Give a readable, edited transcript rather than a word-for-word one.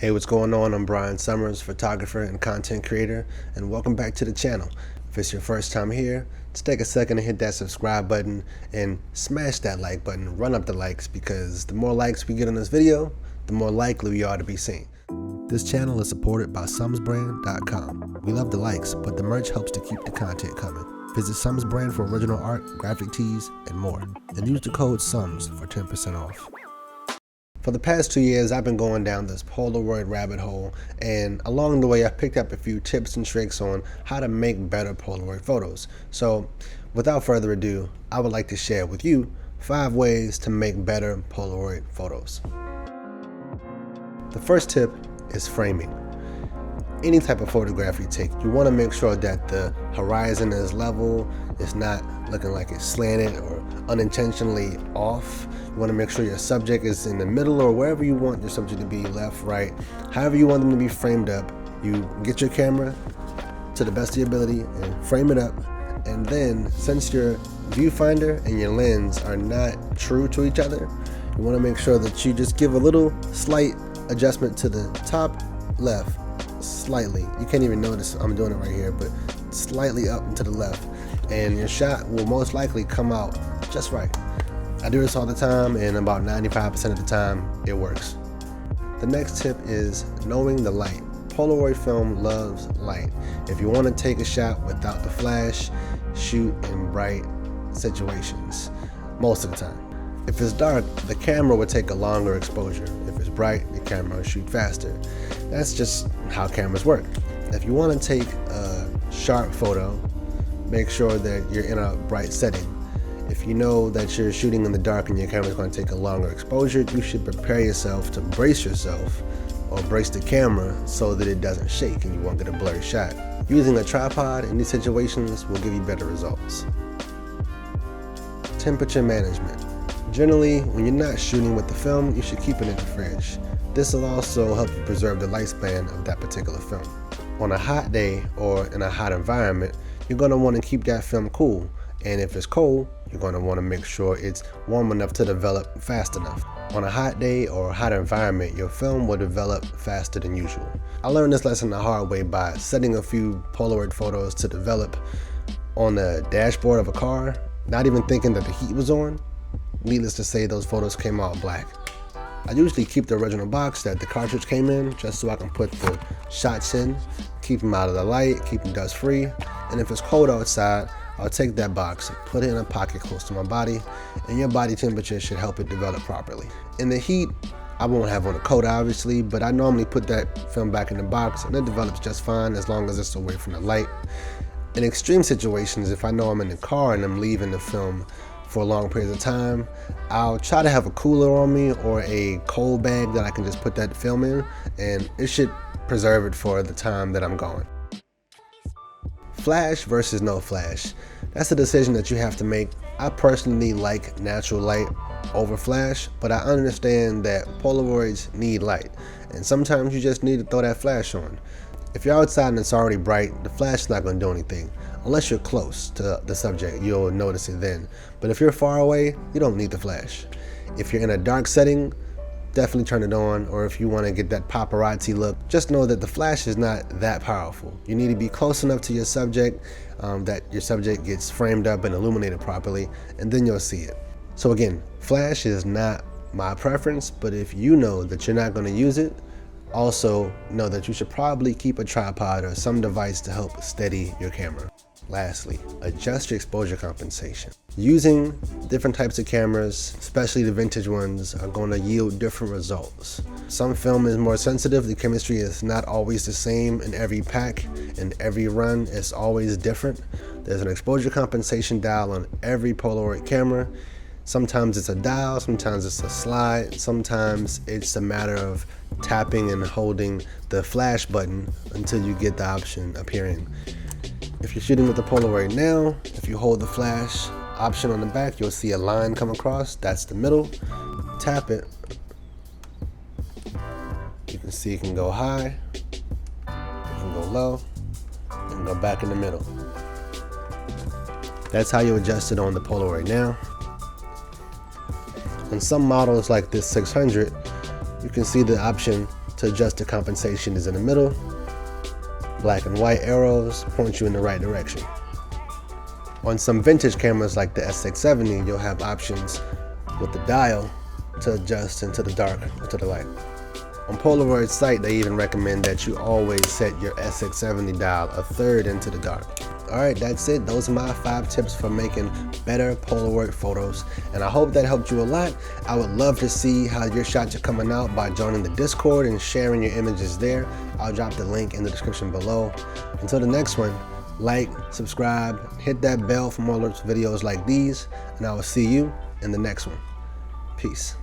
Hey, what's going on? I'm Bryon Summers, photographer and content creator, and welcome back to the channel. If it's your first time here, just take a second to hit that subscribe button and smash that like button, run up the likes, because the more likes we get on this video, the more likely we are to be seen. This channel is supported by sumsbrand.com. We love the likes, but the merch helps to keep the content coming. Visit Sums Brand for original art, graphic tees, and more, and use the code SUMS for 10% off. For the past 2 years, I've been going down this Polaroid rabbit hole, and along the way, I've picked up a few tips and tricks on how to make better Polaroid photos. So, without further ado, I would like to share with you 5 ways to make better Polaroid photos. The first tip is framing. Any type of photograph you take, you want to make sure that the horizon is level, it's not looking like it's slanted or unintentionally off. You want to make sure your subject is in the middle or wherever you want your subject to be, left, right, however you want them to be framed up. You get your camera to the best of your ability and frame it up, and then since your viewfinder and your lens are not true to each other, you want to make sure that you just give a little slight adjustment to the top left, slightly. You can't even notice I'm doing it right here, but slightly up and to the left, and your shot will most likely come out just right. I do this all the time, and about 95% of the time it works. The next tip is knowing the light. Polaroid film loves light. If you want to take a shot without the flash, shoot in bright situations most of the time. If it's dark, the camera will take a longer exposure. If it's bright, the camera will shoot faster. That's just how cameras work. If you want to take a sharp photo, make sure that you're in a bright setting. If you know that you're shooting in the dark and your camera is going to take a longer exposure, you should prepare yourself to brace yourself or brace the camera so that it doesn't shake and you won't get a blurry shot. Using a tripod in these situations will give you better results. Temperature management. Generally, when you're not shooting with the film, you should keep it in the fridge. This will also help you preserve the lifespan of that particular film. On a hot day or in a hot environment, you're going to want to keep that film cool. And if it's cold, you're going to want to make sure it's warm enough to develop fast enough. On a hot day or a hot environment, your film will develop faster than usual. I learned this lesson the hard way by setting a few Polaroid photos to develop on the dashboard of a car, not even thinking that the heat was on. Needless to say, those photos came out black. I usually keep the original box that the cartridge came in just so I can put the shots in, keep them out of the light, keep them dust free, and if it's cold outside, I'll take that box, put it in a pocket close to my body, and your body temperature should help it develop properly. In the heat, I won't have on a coat obviously, but I normally put that film back in the box and it develops just fine as long as it's away from the light. In extreme situations, if I know I'm in the car and I'm leaving the film for long periods of time, I'll try to have a cooler on me or a cold bag that I can just put that film in, and it should preserve it for the time that I'm gone. Flash versus no flash. That's a decision that you have to make. I personally like natural light over flash, but I understand that Polaroids need light, and sometimes you just need to throw that flash on. If you're outside and it's already bright, the flash is not going to do anything. Unless you're close to the subject, you'll notice it then. But if you're far away, you don't need the flash. If you're in a dark setting, definitely turn it on, or if you want to get that paparazzi look, just know that the flash is not that powerful. You need to be close enough to your subject that your subject gets framed up and illuminated properly, and then you'll see it. So again, flash is not my preference, but if you know that you're not going to use it, also know that you should probably keep a tripod or some device to help steady your camera. Lastly, adjust your exposure compensation. Using different types of cameras, especially the vintage ones, are going to yield different results. Some film is more sensitive. The chemistry is not always the same in every pack, in every run. It's always different. There's an exposure compensation dial on every Polaroid camera. Sometimes it's a dial, sometimes it's a slide, sometimes it's a matter of tapping and holding the flash button until you get the option appearing. If you're shooting with the Polaroid now, if you hold the flash option on the back, you'll see a line come across. That's the middle. Tap it. You can see it can go high, it can go low, it can go back in the middle. That's how you adjust it on the Polaroid now. On some models like this 600, you can see the option to adjust the compensation is in the middle. Black and white arrows point you in the right direction. On some vintage cameras like the SX70, you'll have options with the dial to adjust into the dark or to the light. On Polaroid's site, they even recommend that you always set your SX70 dial a third into the dark. Alright, that's it. Those are my 5 tips for making better Polaroid photos, and I hope that helped you a lot. I would love to see how your shots are coming out by joining the Discord and sharing your images there. I'll drop the link in the description below. Until the next one, like, subscribe, hit that bell for more alerts videos like these, and I will see you in the next one. Peace.